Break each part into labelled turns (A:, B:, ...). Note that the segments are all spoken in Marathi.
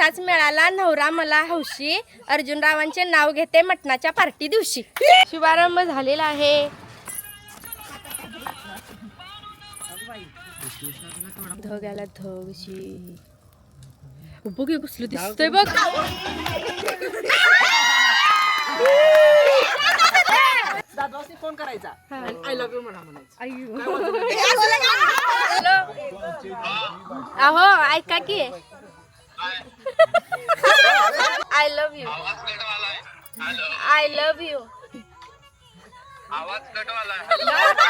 A: असाच मिळाला नवरा मला हौशी. अर्जुनरावांचे नाव घेते मटणाच्या पार्टी दिवशी. शुभारंभ झालेला आहे. धग्याला धगशी बघ कसलं दिसतंय बघ.
B: फोन करायचा आय लव्ह यू म्हणायचं.
A: अहो ऐका की I love you. I love you.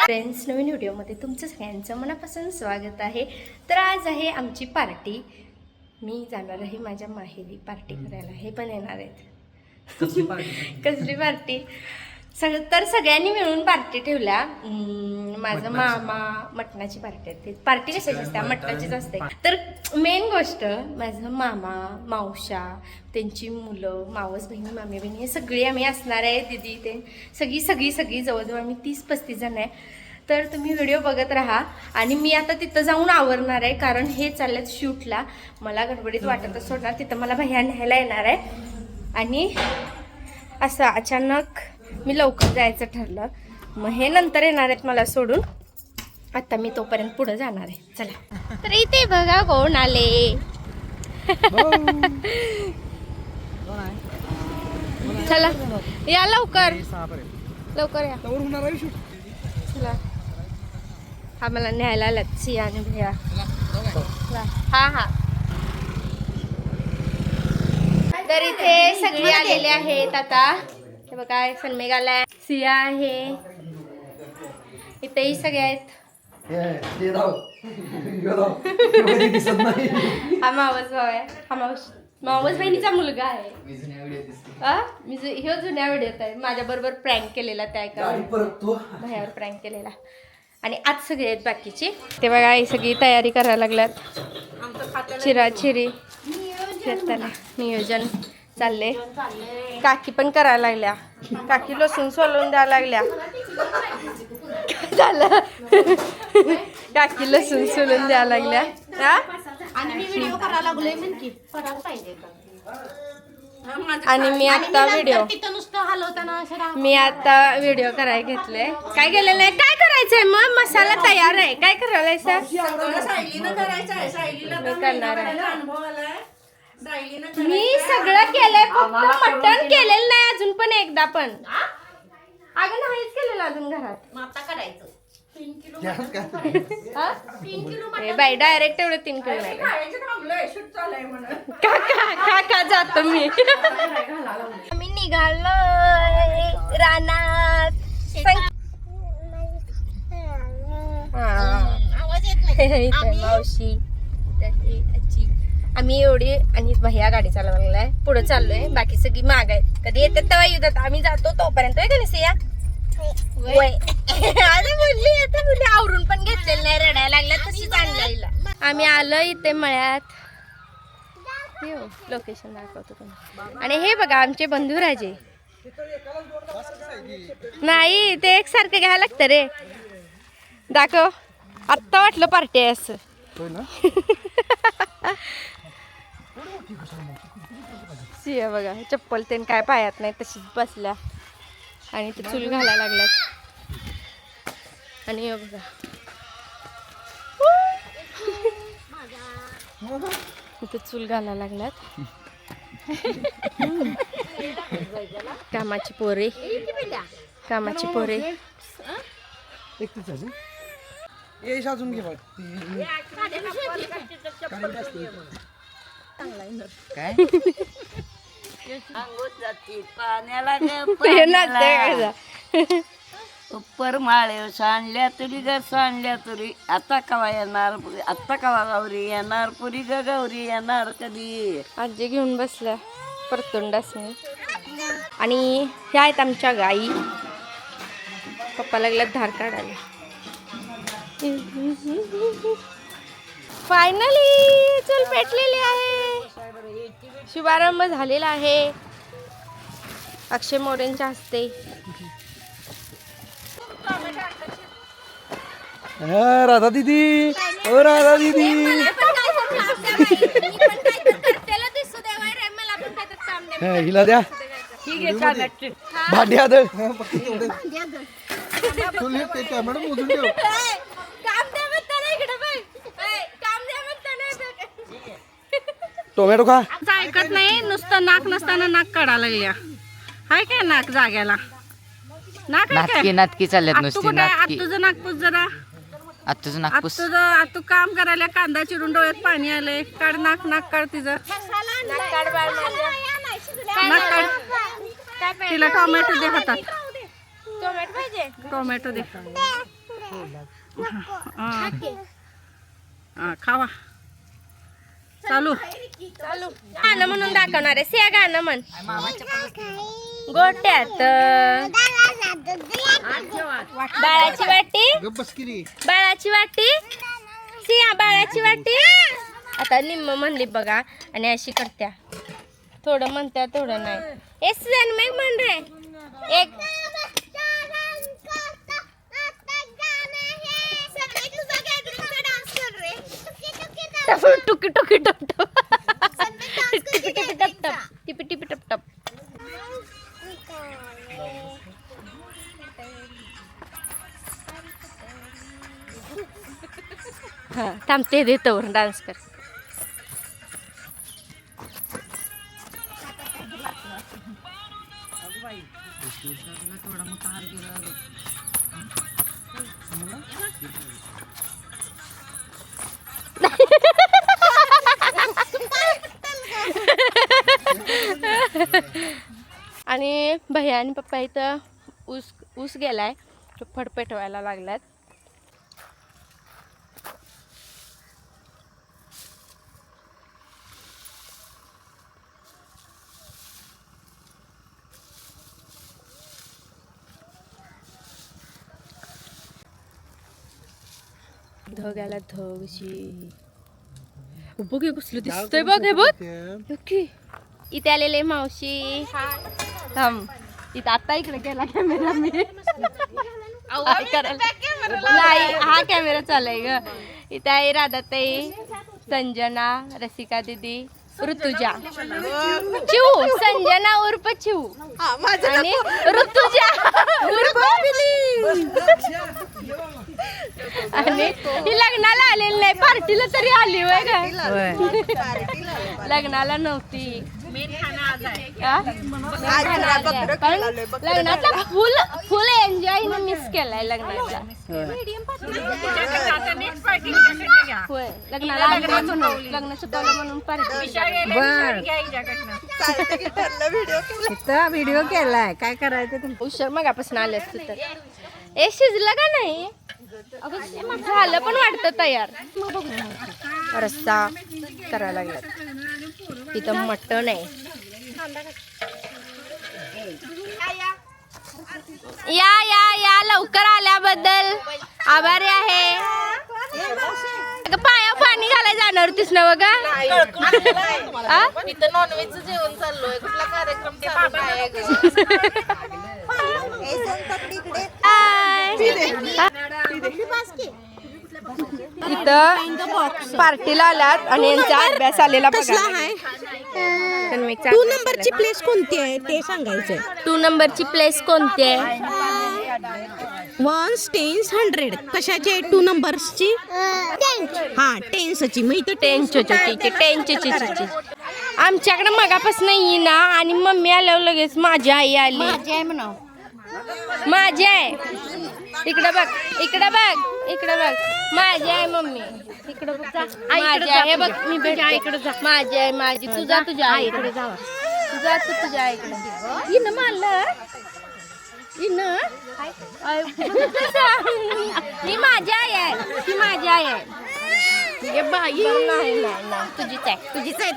A: Friends, नवीन व्हिडिओमध्ये तुमचं सगळ्यांचं मनापासून स्वागत आहे. तर आज आहे आमची पार्टी. मी जाणार आहे माझ्या माहेरी पार्टी करायला. हे पण येणार आहेत. कसली पार्टी? तर सगळ्यांनी मिळून पार्टी ठेवल्या. माझा मामा मटणाची पार्टी असते. पार्टी कशाची असते? मटणाचीच असते. तर मेन गोष्ट माझा मामा मावशा त्यांची मुलं मावस बहिणी मामी बहिणी हे सगळी आम्ही असणार आहे. दिदी ते सगळी जवळजवळ आम्ही 30-35 जण आहे. तर तुम्ही व्हिडिओ बघत राहा. आणि मी आता तिथं जाऊन आवरणार आहे कारण हे चाललेत शूटला. मला गडबडीत वाटतच सोडणार. तिथं मला भैया न्यायला येणार आहे. आणि असं अचानक मी लवकर जायचं ठरलं. मग हे नंतर येणार आहेत मला सोडून. आता मी तोपर्यंत पुढे जाणार आहे. चला. तर इथे बघा कोण आले. चला या लवकर लवकर या. चला. हा मला न्यायला आलात सिया आणि भैया. हा. तर इथे सगळे आलेले आहेत. आता हे बघा सन्मेघ आलाय, सिया आहे, इथेही सगळे आहेत. हा मावस भाऊ आहे. हा मावस बहिणीचा मुलगा आहे. मी ह्यो जुन्या व्हिडिओत आहे. माझ्या बरोबर प्रँक केलेला त्या एका भयावर प्रँक केलेला. आणि आज सगळे आहेत बाकीचे. ते बघा ही सगळी तयारी करायला लागल्यात. चिराचिरी नियोजन चालले. काकी पण करायला लागल्या. काकी लसूण सोलून द्यायला लागल्या. झालं. काकी लसूण सोलून द्यायला लागल्या. आणि मी आता व्हिडिओ करायला घेतले. काय केलेलं आहे? काय करायचंय मग? मसाला तयार आहे. काय करायला करणार आहे? मी सगळं केलंय. फक्त मटण केलेलं नाही अजून पण एकदा पण. अगं नाहीच केलेलं अजून घरात. आता करायचं 3 किलो. बाई डायरेक्ट एवढं 3 किलो नाही. का जातो मी. आम्ही निघालो रानात. मावशी आम्ही एवढी आणि भैया गाडी चालवायला लागलाय. पुढे चाललोय. बाकी सगळी माग आहेत. कधी येतात तेव्हा येतात. आम्ही जातो तोपर्यंत या वय. आता बोलली आवरून पण घेतलेलं नाही. रडायला लागल्या तशीच आणलेला. आम्ही आलो इथे मळ्यात. लोकेशन दाखवतो तुम्हाला. आणि हे बघा आमचे बंधुराजे. नाही ते एकसारखं घ्यायला लागतं रे. दाखव. आत्ता वाटलं पार्टी आहे असं. सिया बघा चप्पल तेन काय पायात नाही तशीच बसल्या. आणि ते चूल घालायला लागल्यात. आणि हे बघा इथे चूल घालायला लागल्यात. कामाची पोरे.
C: काय उपर माळे सांडल्या तुरी ग सांडल्या तुरी. आता कवा येणार? आता कवा गौरी येणार? पुरी ग गौरी येणार कधी?
A: आजी घेऊन बसल्या परतुंडासनी. आणि ह्या आहेत आमच्या गाई. पप्पा लागल्यात धार काढायला. फायनली चूल पेटलेली आहे. शुभारंभ झालेला आहे अक्षय मोरेंच्या हस्ते.
B: राधा दीदी. ओ राधा दीदी.
D: हिला द्या
C: ही घे कानाची.
D: भांडी आदळ
A: काम द्या म्हणताना इकडे बघ. काम द्या म्हणताना
D: टोमॅटो खा
E: ऐकत नाही नुसतं नाक नसताना नाक काढा लागल्या हाय काय नाक जाग्याला नाक आहे काय?
F: नाटकी चालल्यात
E: आत्तू
F: नुसती
E: कुठे आहे?
F: नाटकी
E: आत्तूचं नाकपूस जरा
F: आत्ताच नागपूस
E: आत्तू काम करायला कांदा चिरून डोळ्यात पाणी आलंय काढ नाक काढ तिचं नाक काढ तिला टोमॅटो दे हातात
A: टोमॅटो पाहिजे.
E: टोमॅटो दे हा, खावा चालू
A: गाणं म्हणून दाखवणार आहे. सिया गाणं म्हण. गोट्यात बाळाची वाटी बाळाची वाटी सिया बाळाची वाटी. आता निम्म म्हणली बघा आणि अशी करत्या. थोडं म्हणत्या थोडं नाही. ए सनमेघ म्हण रे एक. टुकी टुकी टप टप टिपी टिपी टप टप टिपी टिपी टप टप. हा थांबते देतो डान्स कर. आणि भैया आणि पप्पा इथं ऊस गेलाय तो फड पेटवायला लागलात. धग आला धगशी. बघ हे कसलं दिसतंय बघ हे बघ. ओके इथे आलेले मावशी. थांब इथं आता इकडे गेला कॅमेरा मी नाही हा कॅमेरा चालय ग. इथे आहे राधाताई संजना रसिका दीदी ऋतुजा चिऊ संजना उर्फ चिऊ आणि ऋतुजा उर्फ आणि ही लग्नाला आलेली नाही पार्टीला तरी आली होय का. लग्नाला नव्हती. लग्नातला फुल एन्जॉय मिस केलाय लग्नाचा. होय लग्नाला म्हणून लग्न शिकवलं म्हणून पार्टी.
E: व्हिडिओ केलाय काय करायचं
A: उशीर मगापासून आले असते तर. ए शिजलं का नाही. अगं झालं पण वाटतं तयार. रस्सा करायला लागला. इथं मटण आहे. या या या लवकर आल्याबद्दल आभारी आहे. अगं पाया पाणी घालायला जाणार होतीस ना बघा.
B: इथं नॉनव्हेजचं जेवण चाललोय. कुठला कार्यक्रम चालू आहे?
A: इथं पार्टीला आलात आणि यांचा अभ्यास आलेला बघा.
E: 2 नंबरची प्लेस कोणती आहे ते सांगायचंय.
A: 2 नंबरची प्लेस कोणती आहे.
E: 1 10 100 कशाची आहे 2 नंबर्सची. हा टेन्सची मी तर
A: टेनची आमच्याकडे मगापासून येई ना आणि मम्मी आल्यावर लगेच माझी आई आली. माझी आहे इकडे बघ इकडे बघ इकडे बघ. माझी आहे मम्मी इकडे बघ. माझी आहे हे बघ मी भेटते इकडे जा. माझी आहे माझी. तुझा तुझ्या आईकडे जा. तुझा तू तुझ्या आईकडे. इन मारलं इन ही माझी आई आहे. ती माझी आई आहे. नाही तुझीच आहे तुझीच आहे.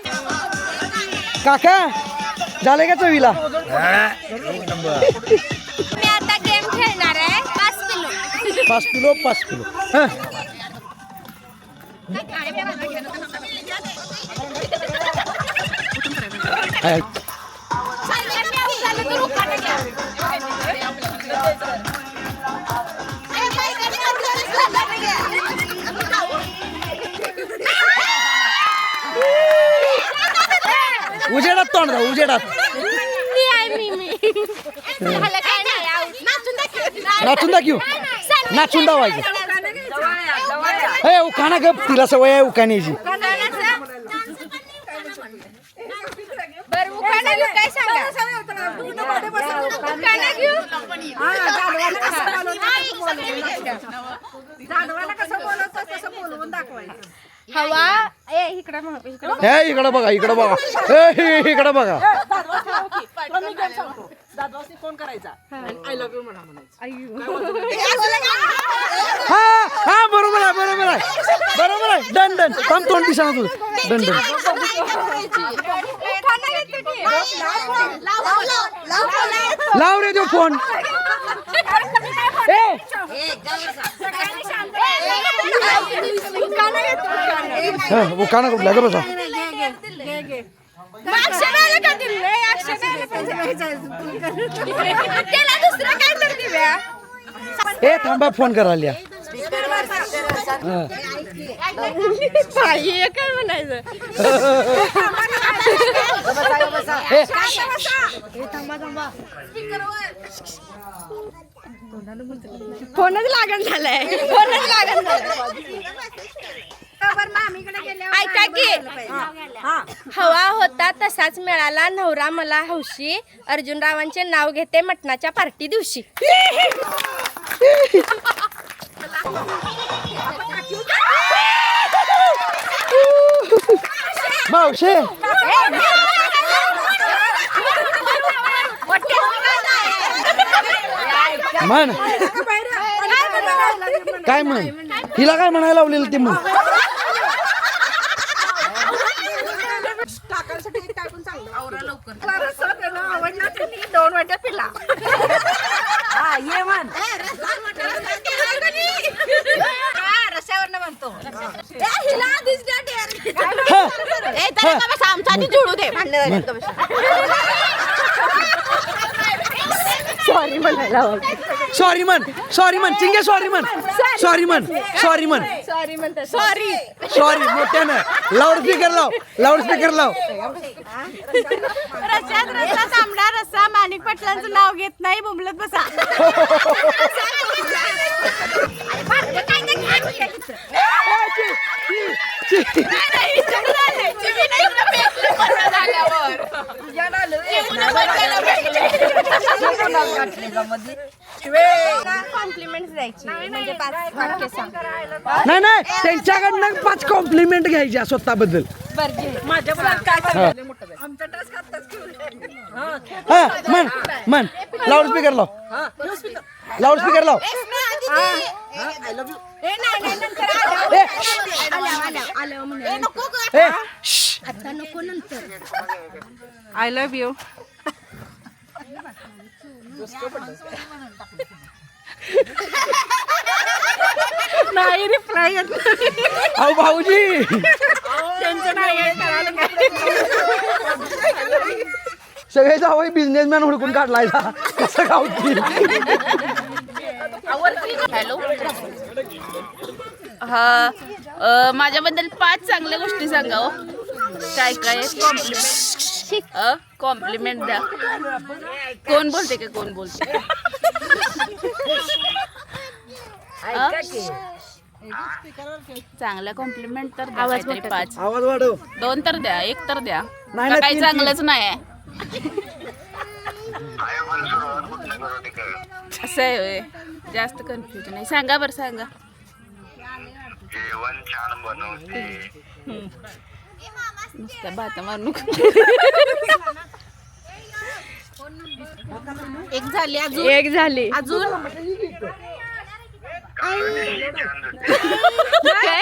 D: काका झाले का चवीला.
A: मी आता गेम खेळणार आहे. 5 किलो
D: 5 किलो हा. उजेडात तोंड उजेडात नाचून दाखव नाचून दावायचं हे उखाणा गप तिला सवय आहे उखाण्याची
A: काय सांगा हवा ए इकडं
D: हे इकडं बघा इकडं बघा हे इकडं बघा
B: दादवासी फोन करायचा आणि आय लव्ह यू म्हणायचं.
D: हा हा बरोबर आहे बरोबर आहे बरोबर आहे डन डन थांब तोंड दिसा तू डन डन लाव रे तो फोन ए उखाणा कुठला ग बसा ए थांबा फोन करायला
A: काय म्हणायचं फोनच लागण झालाय फोनच लागण झालाय ऐका की हवा होता तसाच मिळाला नवरा मला हौशी अर्जुनरावांचे नाव घेते मटणाच्या पार्टी दिवशी
D: मावशे म्हण काय म्हण हिला काय म्हणायला लावलेलं ते म्हण
E: दोन वाट्या पिला
B: ये म्हण
E: रस्त्यावर म्हणतो
A: आमचा आधी जुळू दे सॉरी म्हणायला
D: सॉरी म्हण चिंगे सॉरी म्हण सॉरी म्हण
A: सॉरी म्हणतात सॉरी
D: सॉरी मोठ्यानं लाऊडस्पीकर लाव
E: रस्त्यात रस्ता तांबडा रस्सा माणिक पाटलांचं नाव घेत नाही बुमलत बसा
A: कॉम्प्लिमेंट द्यायची म्हणजे 5 वाक्य सांग
D: नाही त्यांच्याकडनं 5 कॉम्प्लिमेंट घ्यायच्या स्वतःबद्दल हा म्हण लाऊडस्पीकर लाव
A: आता नको नंतर
E: आय लव्ह यू नाही रिप्लाय येत
D: अहो भाऊजी
E: त्यांचं नाही
D: सगळे जावई बिझनेसमॅन हुडकून काढलाय कसं गावतील
G: हॅलो हा माझ्याबद्दल 5 चांगल्या गोष्टी सांगा हो काय काय कॉम्प्लिमेंट द्या कोण बोलते का कोण बोलते चांगल्या कॉम्प्लिमेंट तर द्या काहीतरी 5
D: आवाज वाढव
G: 2 तर द्या 1 तर द्या
D: नाही,
G: का काही
D: 3.
G: चांगलंच नाही असं आहे होय जास्त कन्फ्युजन आहे सांगा बरं सांगा
H: जेवण छान बनवते
G: नुसत्या बाता मारू नको
E: एक झाली अजून
A: एक झाली
E: अजून
A: काय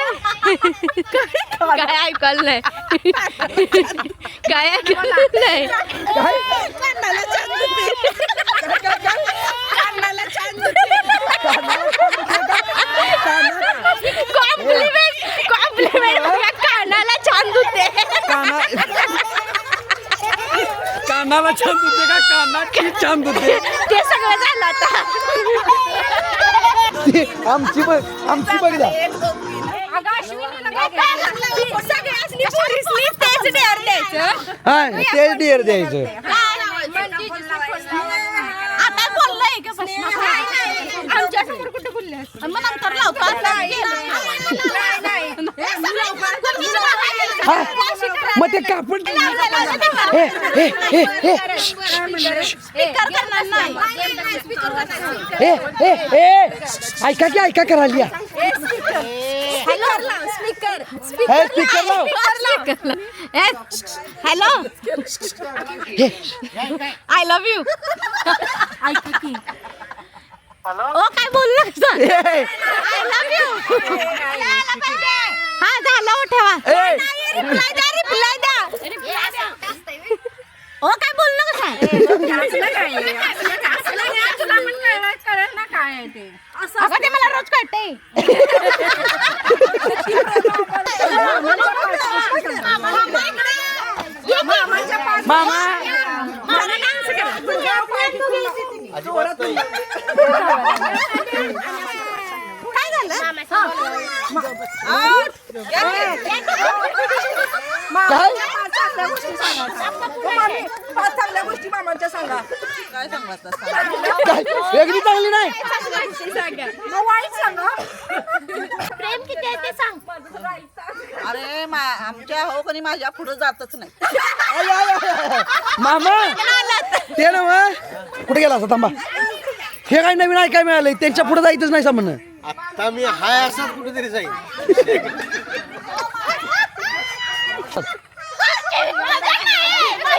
A: ऐकायला नाही काय ऐकायला नाही कॉम्प्लिमेंट कानाला छान धुते
D: कानाला छान होते का कानाची छान होते
A: ते सगळं झालं आता
D: आमची बघ जा हा तेच डिअर द्यायचं
E: माझ्यासमोर कुठे बोलल्यास?
G: मग नंतर लाव, पाच
D: हा मग ते कापड ए ए ए ए
G: स्पीकर करणार नाही.
D: ए ए ए ऐका की ऐका करायला
G: स्पीकर
D: हे स्पीकर लाव
E: हॅलो
D: हे
E: आय लव्ह यू. ऐका की ओ काय बोलला
D: ए,
E: आय लव्ह यू. हा झालं हो ठेवा.
D: ए
E: रिप्लाय द्या. ओ काय बोललं कसं ते मला रोज कळते.
D: मामा
E: काय झालं?
D: काय
B: पाच चांगल्या गोष्टी मामांच्या सांगा. काय सांगा
D: काय वेगळी चांगली नाही
B: मग वाईट सांगा.
E: प्रेम किती आहे ते सांग.
B: अरे आमच्या हो कोणी माझ्या पुढे जातच नाही.
D: I, I, I. मामा ते ना मग कुठे गेला असं थांबा हे काय नवीन ऐकाय मिळालंय त्यांच्या पुढे जायचंच नाही सामान्य
I: आता मी हाय असाच कुठेतरी जाईल.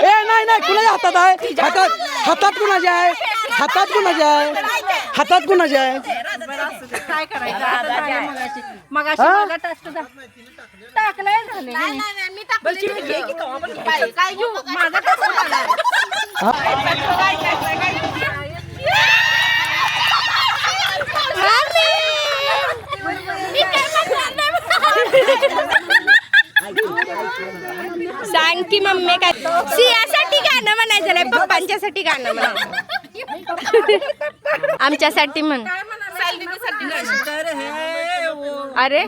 D: ए नाही नाही कुणाच्या हातात आहे हातात कुणाच्या आहे हातात कुणाच्या आहे
E: काय करायचं मगाशी माझा टेस्ट टाकलाय झाले काय घेऊ माझा सांग की मम्मी काय सियासाठी गाणं म्हणायचं नाही पप्पांच्यासाठी गाणं म्हणायचं आमच्यासाठी म्हण अरे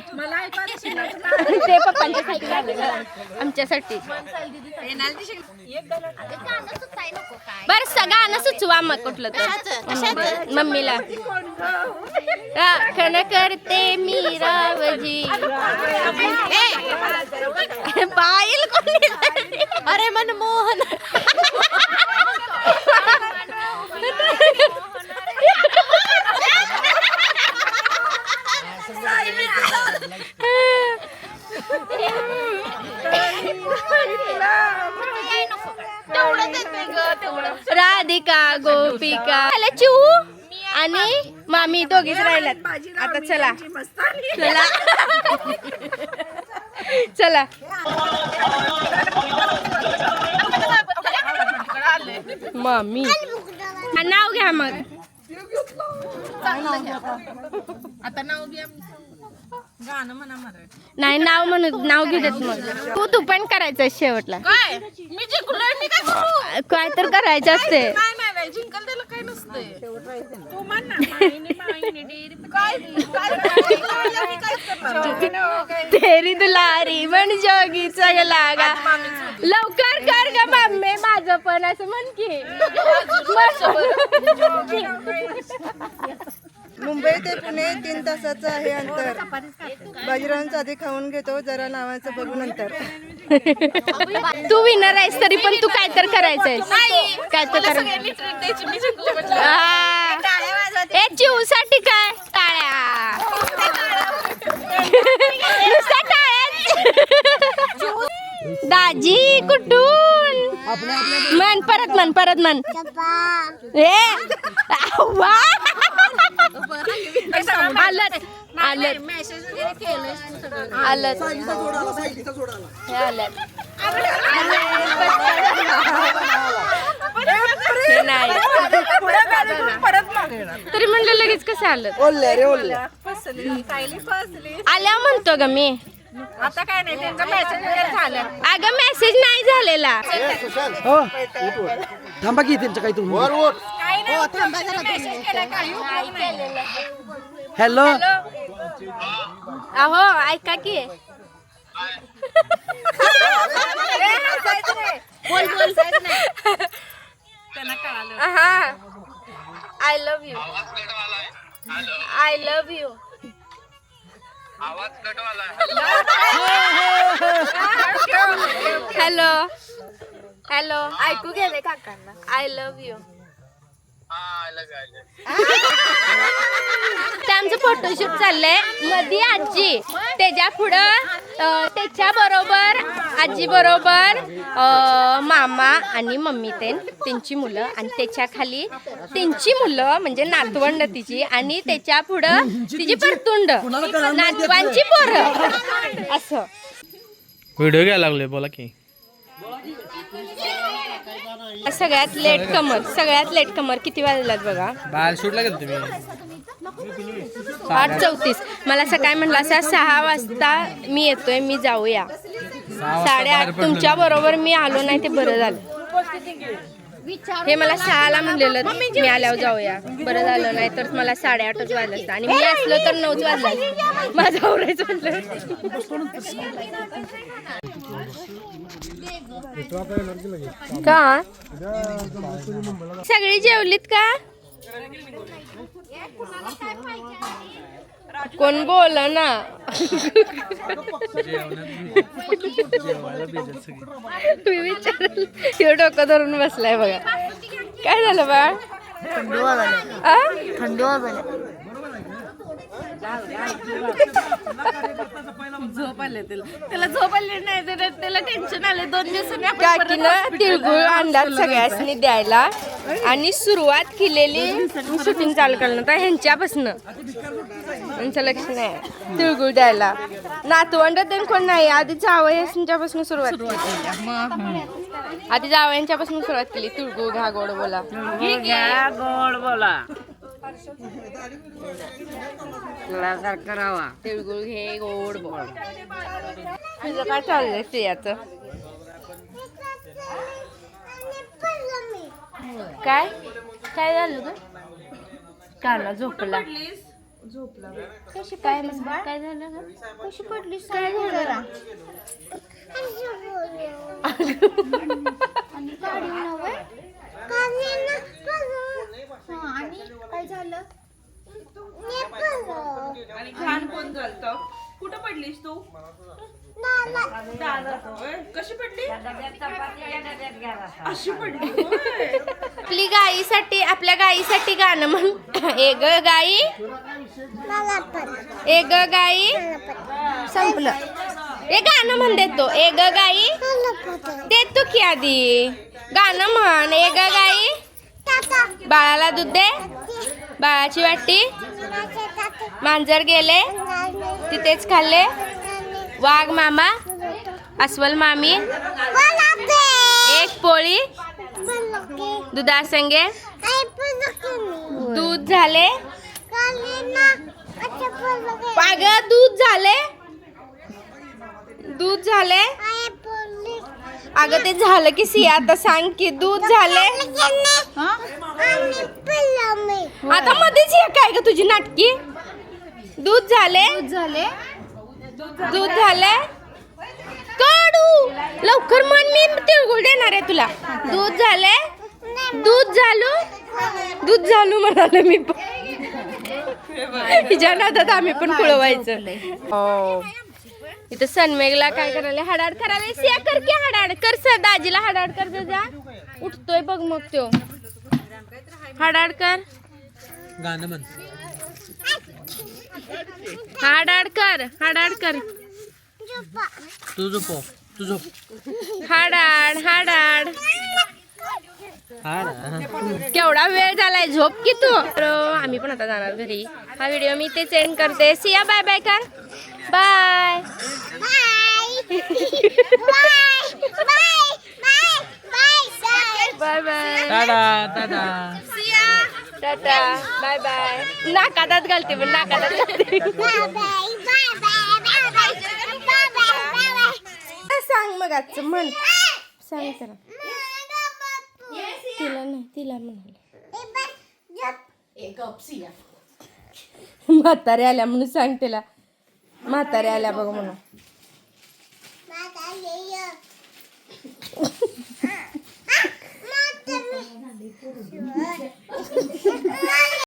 E: ते पप्पांच्यासाठी गाणं आमच्यासाठी बरं गाणं सुचवा मग कुठलं तर मम्मीला राखण करते मी रावजी पायल कोणी अरे मनमोहन राधिका गोपिका चिऊ आणि मामी दोघीच राहिल्यात आता चला चला मामी नाव घ्या मग
G: आता नाव घ्या.
E: नाही नाव घेऊ देत मग तू पण करायचं शेवटला
G: काय मी जिंकलोय, मी काय करू?
E: काय तर करायचं असते
G: नाही जिंकल त्याला काय नसते. तू म्हण ना
E: तेरी दुलारी म्हण जोगी लागा लवकर कर ग मम्मी माझं पण असं म्हण की
B: मुंबई ते पुणे 3 तासाचं आहे अंतर. बाजीरावांचं आधी खाऊन घेतो जरा नावाचं बघू नंतर.
E: तू विनर आहेस तरी पण तू काय तर करायचंय काय तर ए चिऊ साठी काय टाळ्या नुसत्या टाळ्या दाजी कुठून मन परत मन ए वा आलत हे नाही तरी म्हणलं लगेच कसं आलं आल्या म्हणतो ग मी आता काय नाही त्यांचा मेसेज झाला अगं मेसेज नाही झालेला
D: हो थांबा की त्यांचं काही तुम्ही हॅलो
E: अहो ऐका की बोल हा I love you I love you.
H: आवाज कटवाला.
E: हॅलो हॅलो, ऐकू गेले काकांना. I love you. ते आमचं फोटोशूट चाललंय. मधी आजी, त्याच्या पुढं त्याच्या बरोबर आजी बरोबर मामा आणि मम्मी त्यांची मुलं, आणि त्याच्या खाली त्यांची मुलं म्हणजे नातवंड तिची, आणि त्याच्या पुढं तिची परतुंड नातवांची पोरं असं.
J: व्हिडिओ घ्यायला लागले, बोला की.
E: सगळ्यात लेट कमर किती वाजलात बघा.
J: बाहेर शूटला गेलो तुम्ही.
E: 8:34. मला सकाळी म्हटलं असं 6 वाजता मी येतोय, मी जाऊया. 8:30 तुमच्या बरोबर मी आलो नाही, ते बरं झालं. हे मला 6ला म्हणलेलं मी आल्यावर जाऊया, बरं झालं. नाही तर मला 8:30च वाजलं असतं, आणि मी असलो तर 9च वाजलं. माझं आवरायचं म्हटलं. का सगळी जेवलीत का? कोण बोल ना. मी विचारलं, ह्यो डोकं धरून बसलाय बघा. काय झालं बाळ?
G: झोप आले त्याला झोप आली नाही, त्याला टेन्शन आले. 2 दिवसांनी
E: काकीनं तिळगुळ आणलात सगळ्यांनी द्यायला, आणि सुरुवात केलेली शूटिंग चालू केलं तर ह्यांच्यापासून. यांचं लक्ष नाही तिळगुळ द्यायला. नातवंड कोण नाही, आधी जावयांच्यापासून सुरुवात केली. आधी जावयांच्यापासून सुरुवात केली. तिळगुळ घ्या, गोड बोला.
C: घ्या गोड बोला. करावा.
E: तिळगुळ घे, गोड बोल. तुझं काय चाललंय श्रेयाचं? काय काय झालं ग? काना झोपला. कशी काय काय झालं ग? कशी पडलीस? काय झालं?
A: काय झालं?
G: आणि घाण कोण घालतं? कुठं पडलीस तू? कशी पडली? अशी पडली.
E: आपल्या गाईसाठी गाणं म्हण. ए ग गाई, ए ग गाई. संपलं. ए गाणं म्हण देतो. ए ग गाई देतो की आधी गाणं म्हण. ए ग गाई, बाळाला दूध दे, बाळाची वाटी. मांजर गेले तिथेच खाल्ले. वाघ मामा, अस्वल मामी, एक पोळी दुधासंगे, दूध झाले. अगं दूध झाले, दूध झाले. अगं ते झालं की सिया, आता सांग की दूध झाले. आता मध्येच हे काय ग तुझी नाटकी. दूध झाले, दूध झाले. कडू लवकर म्हण, मी तिळगुळ देणार आहे तुला. दूध झाले, दूध झालो म्हणाले मी पण. हिच्या नादात आम्ही पण कुळवायचं. हो, इथं सनमेघला काय करायला, हाडाड करायला. सिया कर की हाडाड कर. सर दाजीला हाडाड कर जा. उठतोय बघ मग तो. हाडाड कर,
J: गाणं म्हण.
E: हाडाड कर, हाडाड कर.
J: तू झोप, तू झोप.
E: हाडाड हाडाड. केवढा वेळ झालाय, झोप की तू. तर आम्ही पण आता जाणार घरी. हा व्हिडिओ मी इथे सेंड करते. सिया बाय बाय कर. Bye bye bye. Tata bye bye. नाकातात घालते पण नाकातात घालते. सांग मग आजचं म्हण. सांग जरा. तिला नाही, तिला म्हणाले म्हातारे आल्या म्हणून सांग तिला. म्हातारे आल्या बघ म्हणून.